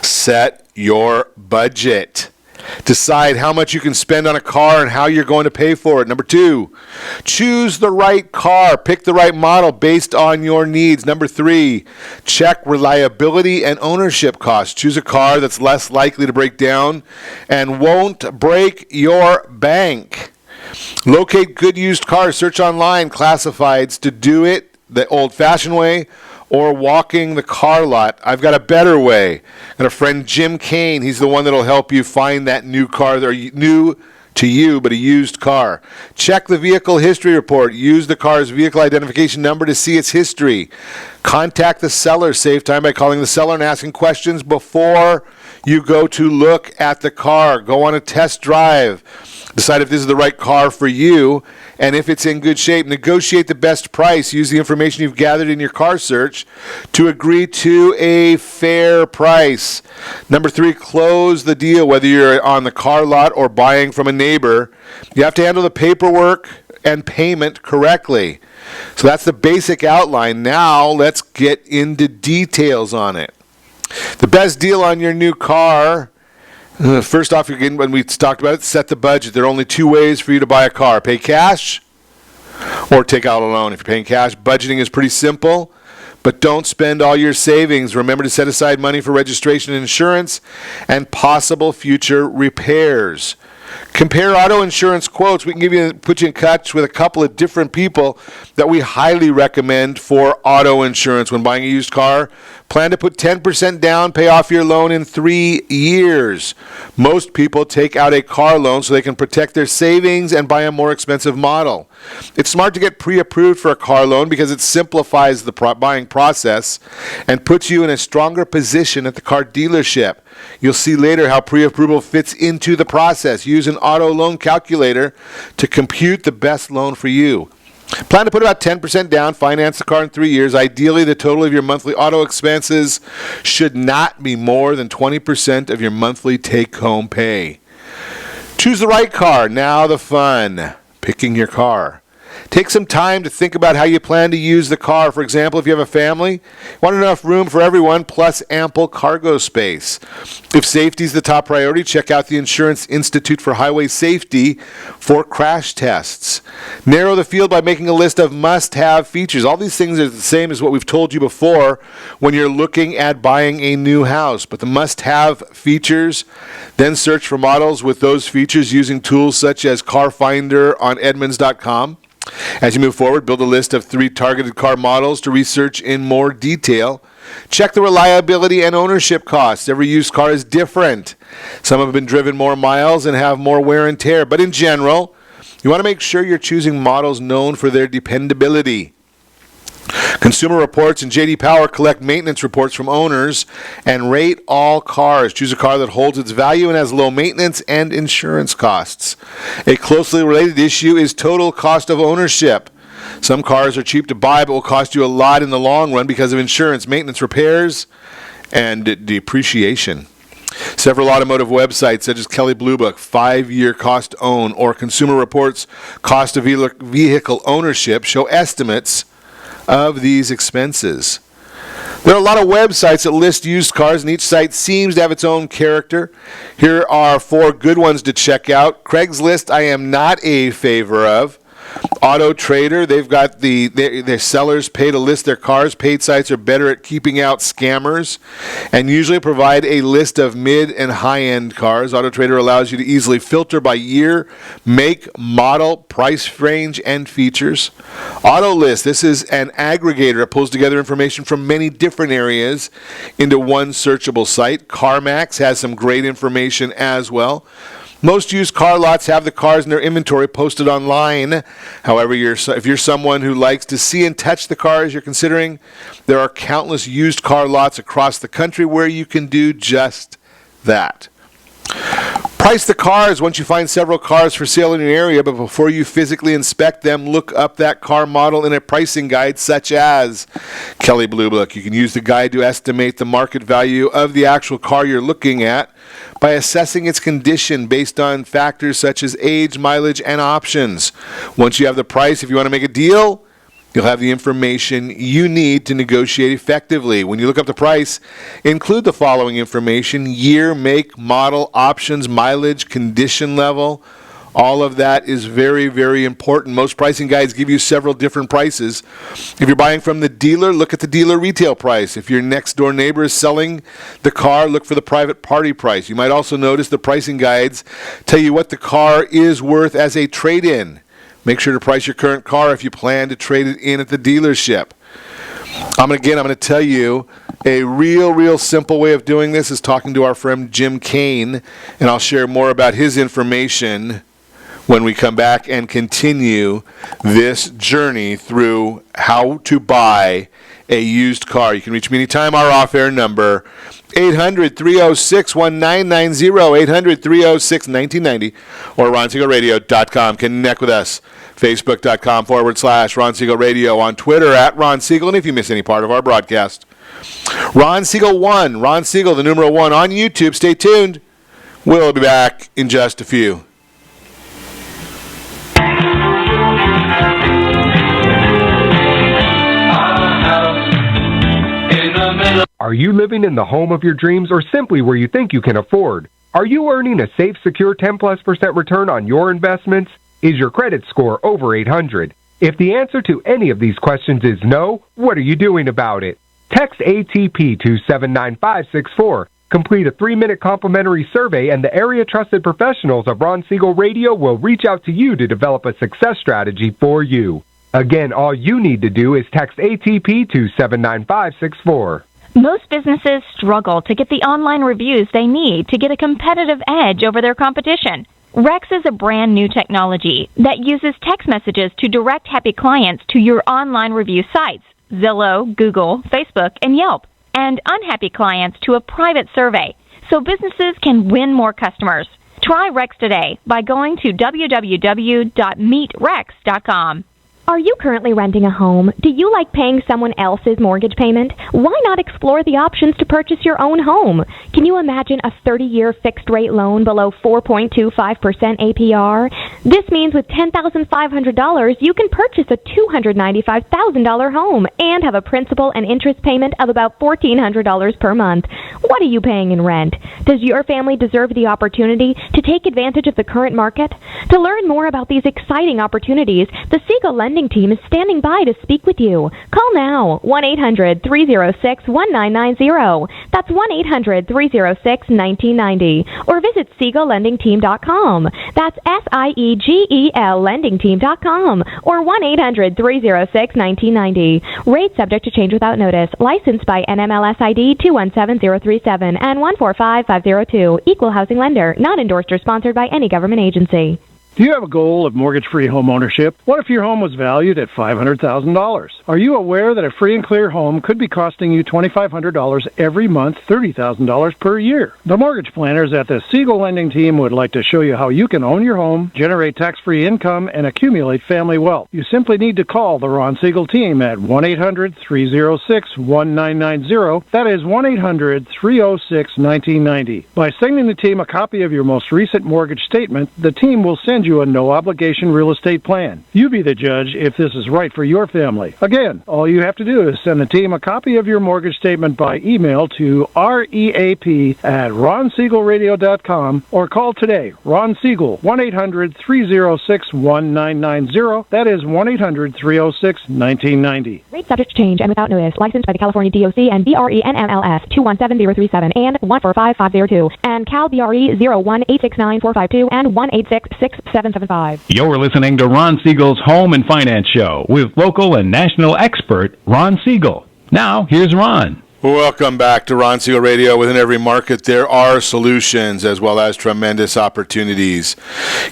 set your budget. Decide how much you can spend on a car and how you're going to pay for it. Number 2, choose the right car. Pick the right model based on your needs. Number 3, check reliability and ownership costs. Choose a car that's less likely to break down and won't break your bank. Locate good used cars. Search online classifieds to do it the old-fashioned way or walking the car lot. I've got a better way. Got a friend, Jim Kane. He's the one that'll help you find that new car, or new to you, but a used car. Check the vehicle history report. Use the car's vehicle identification number to see its history. Contact the seller. Save time by calling the seller and asking questions before you go to look at the car. Go on a test drive. Decide if this is the right car for you and if it's in good shape. Negotiate the best price. Use the information you've gathered in your car search to agree to a fair price. Number 3, close the deal. Whether you're on the car lot or buying from a neighbor, you have to handle the paperwork and payment correctly. So that's the basic outline. Now let's get into details on it. The best deal on your new car. First off, when we talked about it, set the budget. There are only 2 ways for you to buy a car. Pay cash or take out a loan. If you're paying cash, budgeting is pretty simple, but don't spend all your savings. Remember to set aside money for registration and insurance and possible future repairs. Compare auto insurance quotes. We can put you in touch with a couple of different people that we highly recommend for auto insurance when buying a used car. Plan to put 10% down, pay off your loan in 3 years. Most people take out a car loan so they can protect their savings and buy a more expensive model. It's smart to get pre-approved for a car loan because it simplifies the buying process and puts you in a stronger position at the car dealership. You'll see later how pre-approval fits into the process. Use an auto loan calculator to compute the best loan for you. Plan to put about 10% down, finance the car in 3 years. Ideally, the total of your monthly auto expenses should not be more than 20% of your monthly take-home pay. Choose the right car. Now the fun. Picking your car. Take some time to think about how you plan to use the car. For example, if you have a family, you want enough room for everyone plus ample cargo space. If safety is the top priority, check out the Insurance Institute for Highway Safety for crash tests. Narrow the field by making a list of must-have features. All these things are the same as what we've told you before when you're looking at buying a new house. But the must-have features, then search for models with those features using tools such as Car Finder on Edmunds.com. As you move forward, build a list of 3 targeted car models to research in more detail. Check the reliability and ownership costs. Every used car is different. Some have been driven more miles and have more wear and tear. But in general, you want to make sure you're choosing models known for their dependability. Consumer Reports and J.D. Power collect maintenance reports from owners and rate all cars. Choose a car that holds its value and has low maintenance and insurance costs. A closely related issue is total cost of ownership. Some cars are cheap to buy but will cost you a lot in the long run because of insurance, maintenance, repairs, and depreciation. Several automotive websites such as Kelley Blue Book, 5-year cost to own, or Consumer Reports cost of vehicle ownership show estimates of these expenses. There are a lot of websites that list used cars, and each site seems to have its own character. Here are 4 good ones to check out. Craigslist, I am not a favor of. Auto Trader, they've got their sellers pay to list their cars. Paid sites are better at keeping out scammers and usually provide a list of mid and high-end cars. Auto Trader allows you to easily filter by year, make, model, price range, and features. AutoList, this is an aggregator. It pulls together information from many different areas into one searchable site. CarMax has some great information as well. Most used car lots have the cars in their inventory posted online. However, if you're someone who likes to see and touch the cars you're considering, there are countless used car lots across the country where you can do just that. Price the cars once you find several cars for sale in your area, but before you physically inspect them, look up that car model in a pricing guide such as Kelley Blue Book. You can use the guide to estimate the market value of the actual car you're looking at by assessing its condition based on factors such as age, mileage, and options. Once you have the price, if you want to make a deal, you'll have the information you need to negotiate effectively. When you look up the price, include the following information: year, make, model, options, mileage, condition level. All of that is very, very important. Most pricing guides give you several different prices. If you're buying from the dealer, look at the dealer retail price. If your next door neighbor is selling the car, look for the private party price. You might also notice the pricing guides tell you what the car is worth as a trade-in. Make sure to price your current car if you plan to trade it in at the dealership. I'm going to tell you a real simple way of doing this is talking to our friend Jim Kane, and I'll share more about his information when we come back and continue this journey through how to buy a used car. You can reach me anytime. Our off-air number, 800-306-1990, 800-306-1990, or RonSiegelRadio.com. Connect with us, Facebook.com/Ron Siegel Radio, on Twitter @Ron Siegel, and if you miss any part of our broadcast, Ron Siegel 1, Ron Siegel, the numeral 1, on YouTube. Stay tuned. We'll be back in just a few. Are you living in the home of your dreams or simply where you think you can afford? Are you earning a safe, secure 10+% return on your investments? Is your credit score over 800? If the answer to any of these questions is no, what are you doing about it? Text ATP to 79564. Complete a 3-minute complimentary survey, and the area trusted professionals of Ron Siegel Radio will reach out to you to develop a success strategy for you. Again, all you need to do is text ATP to 79564. Most businesses struggle to get the online reviews they need to get a competitive edge over their competition. Rex is a brand new technology that uses text messages to direct happy clients to your online review sites, Zillow, Google, Facebook, and Yelp, and unhappy clients to a private survey, so businesses can win more customers. Try Rex today by going to www.meetrex.com. Are you currently renting a home? Do you like paying someone else's mortgage payment? Why not explore the options to purchase your own home? Can you imagine a 30-year fixed-rate loan below 4.25% APR? This means with $10,500, you can purchase a $295,000 home and have a principal and interest payment of about $1,400 per month. What are you paying in rent? Does your family deserve the opportunity to take advantage of the current market? To learn more about these exciting opportunities, the Siegel Lending Team is standing by to speak with you. Call now, 1-800-306-1990. That's 1-800-306-1990. Or visit SiegelLendingTeam.com. That's SIEGEL LendingTeam.com. Or 1-800-306-1990. Rate subject to change without notice. Licensed by NMLS ID 217037 and 145502. Equal housing lender. Not endorsed or sponsored by any government agency. Do you have a goal of mortgage-free home ownership? What if your home was valued at $500,000? Are you aware that a free and clear home could be costing you $2,500 every month, $30,000 per year? The mortgage planners at the Siegel Lending Team would like to show you how you can own your home, generate tax-free income, and accumulate family wealth. You simply need to call the Ron Siegel Team at 1-800-306-1990. That is 1-800-306-1990. By sending the team a copy of your most recent mortgage statement, the team will send you a no-obligation real estate plan. You be the judge if this is right for your family. Again, all you have to do is send the team a copy of your mortgage statement by email to reap@ronsiegelradio.com or call today. Ron Siegel, 1-800-306-1990. That is 1-800-306-1990. Rate subject to change and without notice. Licensed by the California DOC and BRE NMLS 217037 and 145502 and Cal BRE 01869452 and 1866775. You're listening to Ron Siegel's Home and Finance Show with local and national expert Ron Siegel. Now, here's Ron. Welcome back to Ron Siegel Radio. Within every market, there are solutions as well as tremendous opportunities.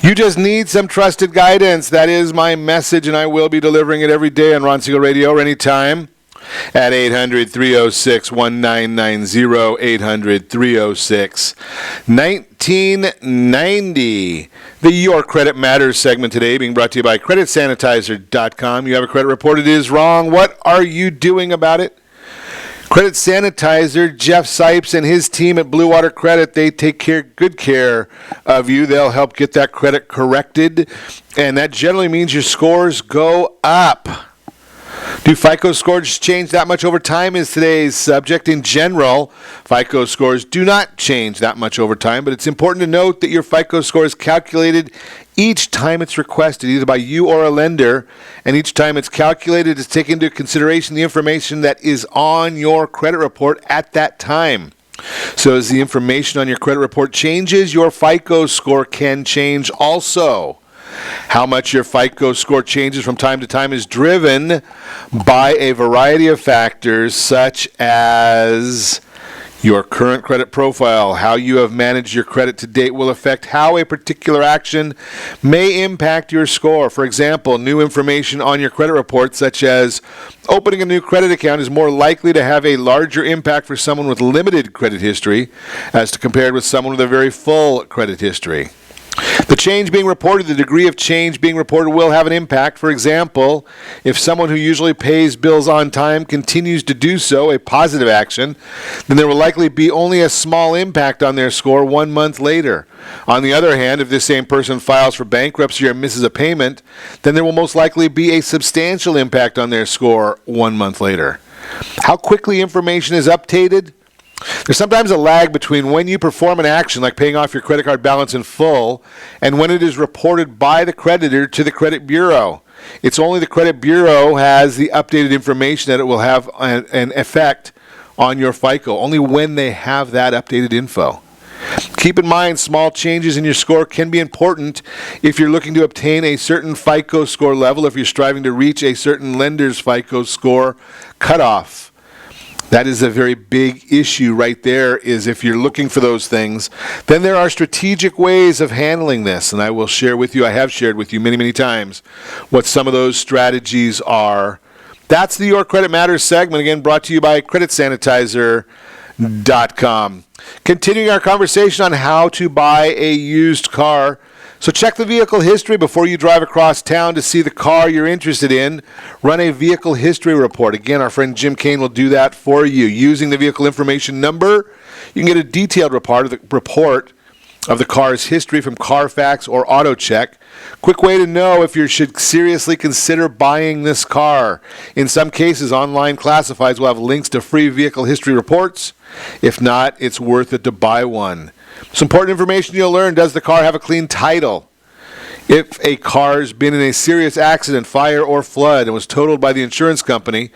You just need some trusted guidance. That is my message, and I will be delivering it every day on Ron Siegel Radio or anytime at 800-306-1990, 800-306-1990. The Your Credit Matters segment today being brought to you by CreditSanitizer.com. You have a credit report, it is wrong. What are you doing about it? Credit Sanitizer, Jeff Sipes and his team at Blue Water Credit, they take good care of you. They'll help get that credit corrected, and that generally means your scores go up. Do FICO scores change that much over time is today's subject. In general, FICO scores do not change that much over time, but it's important to note that your FICO score is calculated each time it's requested, either by you or a lender, and each time it's calculated is taken into consideration the information that is on your credit report at that time. So as the information on your credit report changes, your FICO score can change also. How much your FICO score changes from time to time is driven by a variety of factors, such as your current credit profile. How you have managed your credit to date will affect how a particular action may impact your score. For example, new information on your credit report, such as opening a new credit account, is more likely to have a larger impact for someone with limited credit history as compared with someone with a very full credit history. The change being reported, the degree of change being reported will have an impact. For example, if someone who usually pays bills on time continues to do so, a positive action, then there will likely be only a small impact on their score 1 month later. On the other hand, if this same person files for bankruptcy or misses a payment, then there will most likely be a substantial impact on their score 1 month later. How quickly information is updated? There's sometimes a lag between when you perform an action, like paying off your credit card balance in full, and when it is reported by the creditor to the credit bureau. It's only the credit bureau has the updated information that it will have an effect on your FICO, only when they have that updated info. Keep in mind, small changes in your score can be important if you're looking to obtain a certain FICO score level, if you're striving to reach a certain lender's FICO score cutoff. That is a very big issue right there, is if you're looking for those things. Then there are strategic ways of handling this, and I will share with you, I have shared with you many, many times, what some of those strategies are. That's the Your Credit Matters segment, again brought to you by CreditSanitizer.com. Continuing our conversation on how to buy a used car. So check the vehicle history before you drive across town to see the car you're interested in. Run a vehicle history report. Again, our friend Jim Kane will do that for you. Using the vehicle information number, you can get a detailed report of the car's history from Carfax or AutoCheck. Quick way to know if you should seriously consider buying this car. In some cases, online classifieds will have links to free vehicle history reports. If not, it's worth it to buy one. Some important information you'll learn. Does the car have a clean title? If a car's been in a serious accident, fire, or flood and was totaled by the insurance company,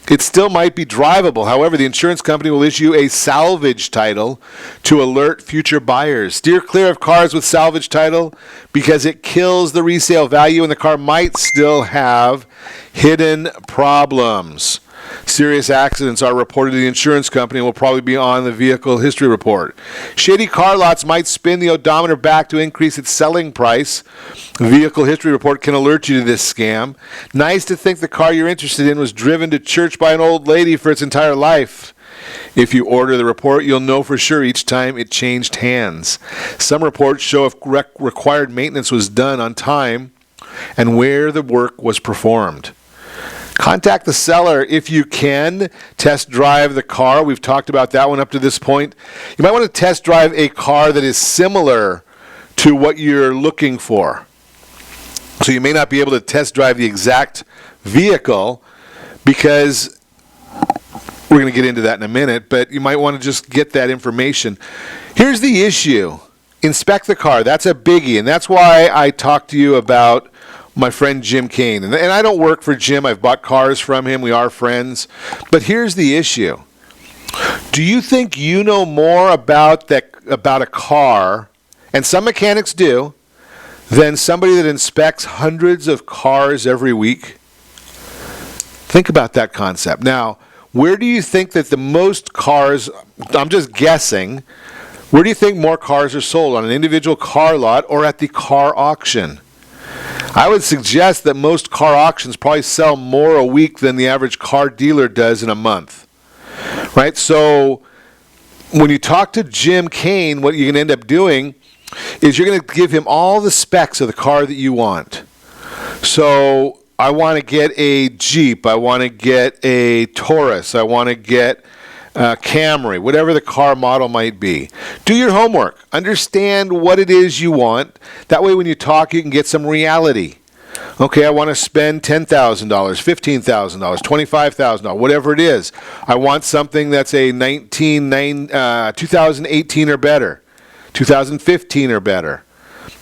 it still might be drivable. However, the insurance company will issue a salvage title to alert future buyers. Steer clear of cars with salvage title because it kills the resale value and the car might still have hidden problems. Serious accidents are reported to the insurance company and will probably be on the vehicle history report. Shady car lots might spin the odometer back to increase its selling price. The vehicle history report can alert you to this scam. Nice to think the car you're interested in was driven to church by an old lady for its entire life. If you order the report, you'll know for sure each time it changed hands. Some reports show if required maintenance was done on time and where the work was performed. Contact the seller if you can. Test drive the car. We've talked about that one up to this point. You might want to test drive a car that is similar to what you're looking for. So you may not be able to test drive the exact vehicle because we're going to get into that in a minute, but you might want to just get that information. Here's the issue. Inspect the car. That's a biggie, and that's why I talked to you about my friend Jim Kane. And I don't work for Jim. I've bought cars from him. We are friends. But here's the issue. Do you think you know more about a car, and some mechanics do, than somebody that inspects hundreds of cars every week? Think about that concept. Now, where do you think that the most cars, I'm just guessing, where do you think more cars are sold, on an individual car lot or at the car auction? I would suggest that most car auctions probably sell more a week than the average car dealer does in a month, right? So when you talk to Jim Kane, what you're going to end up doing is you're going to give him all the specs of the car that you want. So I want to get a Jeep, I want to get a Taurus, I want to get Camry, whatever the car model might be. Do your homework. Understand what it is you want. That way when you talk, you can get some reality. Okay, I want to spend $10,000, $15,000, $25,000, whatever it is. I want something that's a 2018 or better, 2015 or better.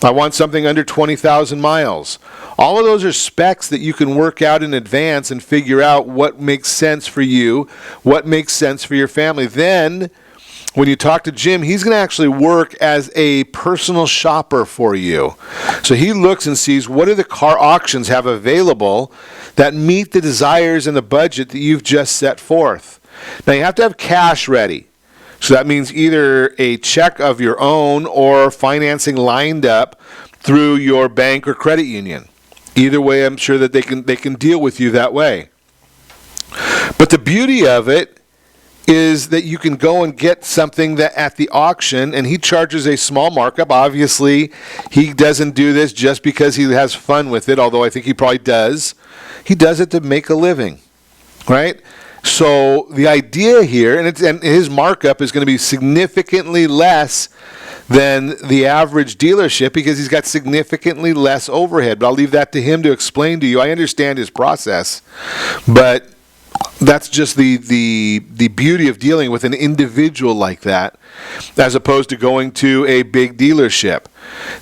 I want something under 20,000 miles. All of those are specs that you can work out in advance and figure out what makes sense for you, what makes sense for your family. Then, when you talk to Jim, he's going to actually work as a personal shopper for you. So he looks and sees what do the car auctions have available that meet the desires and the budget that you've just set forth. Now, you have to have cash ready. So that means either a check of your own or financing lined up through your bank or credit union. Either way, I'm sure that they can deal with you that way. But the beauty of it is that you can go and get something that at the auction, and he charges a small markup. Obviously, he doesn't do this just because he has fun with it, although I think he probably does. He does it to make a living, right? So the idea here, and his markup is going to be significantly less than the average dealership because he's got significantly less overhead. But I'll leave that to him to explain to you. I understand his process, but that's just the beauty of dealing with an individual like that as opposed to going to a big dealership.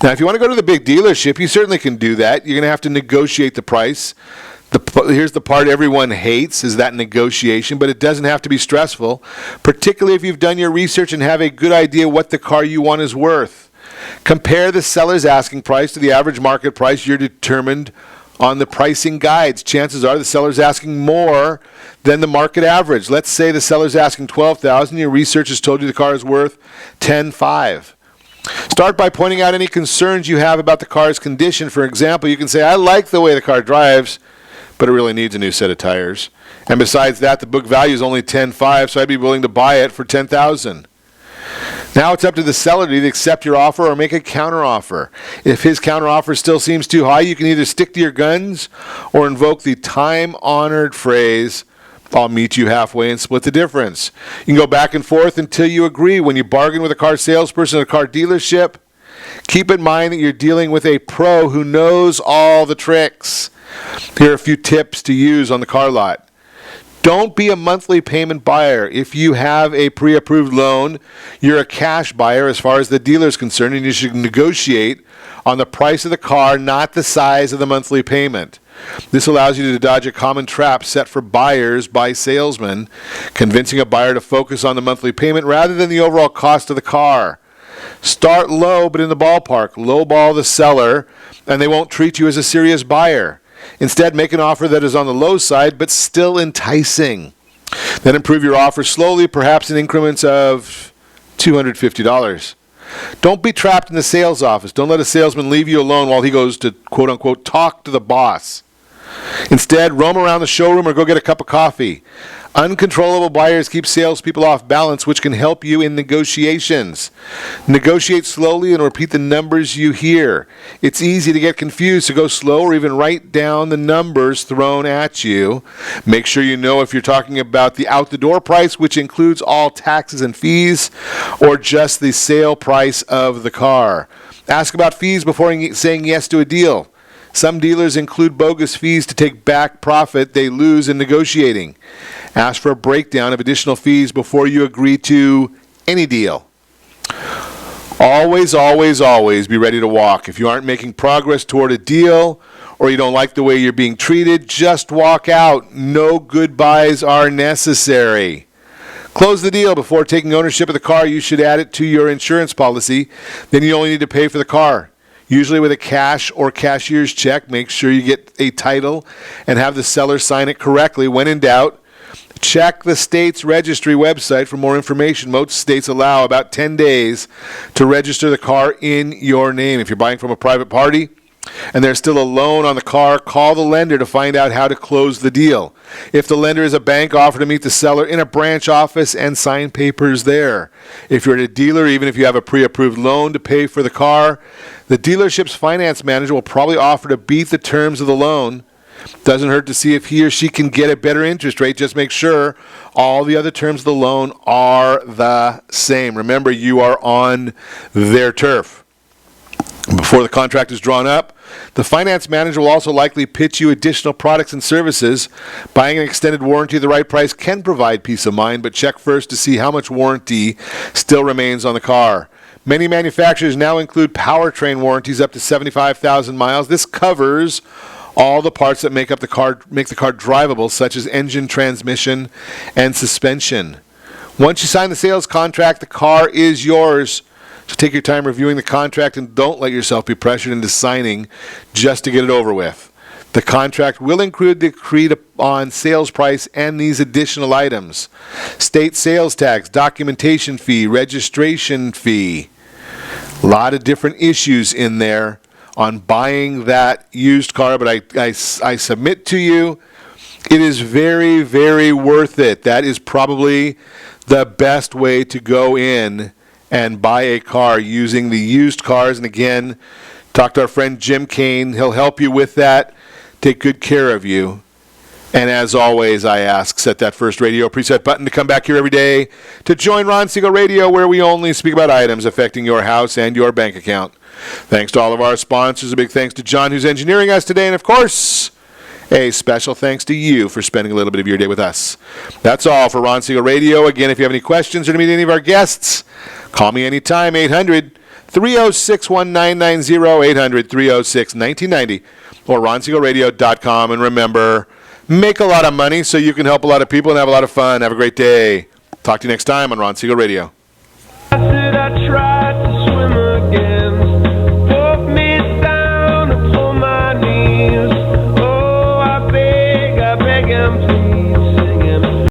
Now, if you want to go to the big dealership, you certainly can do that. You're going to have to negotiate the price. Here's the part everyone hates, is that negotiation, but it doesn't have to be stressful, particularly if you've done your research and have a good idea what the car you want is worth. Compare the seller's asking price to the average market price. You're determined on the pricing guides. Chances are the seller's asking more than the market average. Let's say the seller's asking $12,000. Your research has told you the car is worth $10,500. Start by pointing out any concerns you have about the car's condition. For example, you can say, I like the way the car drives, but it really needs a new set of tires. And besides that, the book value is only $10,500, so I'd be willing to buy it for $10,000. Now it's up to the seller to either accept your offer or make a counteroffer. If his counteroffer still seems too high, you can either stick to your guns or invoke the time-honored phrase, I'll meet you halfway and split the difference. You can go back and forth until you agree. When you bargain with a car salesperson at a car dealership, keep in mind that you're dealing with a pro who knows all the tricks. Here are a few tips to use on the car lot. Don't be a monthly payment buyer. If you have a pre-approved loan, you're a cash buyer as far as the dealer is concerned, and you should negotiate on the price of the car, not the size of the monthly payment. This allows you to dodge a common trap set for buyers by salesmen, convincing a buyer to focus on the monthly payment rather than the overall cost of the car. Start low, but in the ballpark. Lowball the seller, and they won't treat you as a serious buyer. Instead, make an offer that is on the low side, but still enticing. Then improve your offer slowly, perhaps in increments of $250. Don't be trapped in the sales office. Don't let a salesman leave you alone while he goes to, quote-unquote, talk to the boss. Instead, roam around the showroom or go get a cup of coffee. Uncontrollable buyers keep salespeople off balance, which can help you in negotiations. Negotiate slowly and repeat the numbers you hear. It's easy to get confused, so go slow or even write down the numbers thrown at you. Make sure you know if you're talking about the out-the-door price, which includes all taxes and fees, or just the sale price of the car. Ask about fees before saying yes to a deal. Some dealers include bogus fees to take back profit they lose in negotiating. Ask for a breakdown of additional fees before you agree to any deal. Always, always, always be ready to walk. If you aren't making progress toward a deal or you don't like the way you're being treated, just walk out. No goodbyes are necessary. Close the deal before taking ownership of the car. You should add it to your insurance policy. Then you only need to pay for the car. Usually with a cash or cashier's check, make sure you get a title and have the seller sign it correctly. When in doubt, Check the state's registry website for more information. Most states allow about 10 days to register the car in your name. If you're buying from a private party and there's still a loan on the car, call the lender to find out how to close the deal. If the lender is a bank, offer to meet the seller in a branch office and sign papers there. If you're at a dealer, even if you have a pre-approved loan to pay for the car, the dealership's finance manager will probably offer to beat the terms of the loan. Doesn't hurt to see if he or she can get a better interest rate. Just make sure all the other terms of the loan are the same. Remember, you are on their turf. Before the contract is drawn up, the finance manager will also likely pitch you additional products and services. Buying an extended warranty at the right price can provide peace of mind, but check first to see how much warranty still remains on the car. Many manufacturers now include powertrain warranties up to 75,000 miles. This covers all the parts that make the car drivable, such as engine, transmission, and suspension. Once you sign the sales contract, the car is yours. So take your time reviewing the contract and don't let yourself be pressured into signing just to get it over with. The contract will include the agreed upon sales price and these additional items: state sales tax, documentation fee, registration fee. A lot of different issues in there on buying that used car, but I submit to you, it is very, very worth it. That is probably the best way to go in and buy a car using the used cars. And again, talk to our friend Jim Kane. He'll help you with that, take good care of you. And as always, I ask, set that first radio preset button to come back here every day to join Ron Siegel Radio, where we only speak about items affecting your house and your bank account. Thanks to all of our sponsors. A big thanks to John, who's engineering us today. And, of course, a special thanks to you for spending a little bit of your day with us. That's all for Ron Siegel Radio. Again, if you have any questions or to meet any of our guests, call me anytime, 800-306-1990, 800-306-1990, or ronsiegelradio.com. And remember, make a lot of money so you can help a lot of people and have a lot of fun. Have a great day. Talk to you next time on Ron Siegel Radio.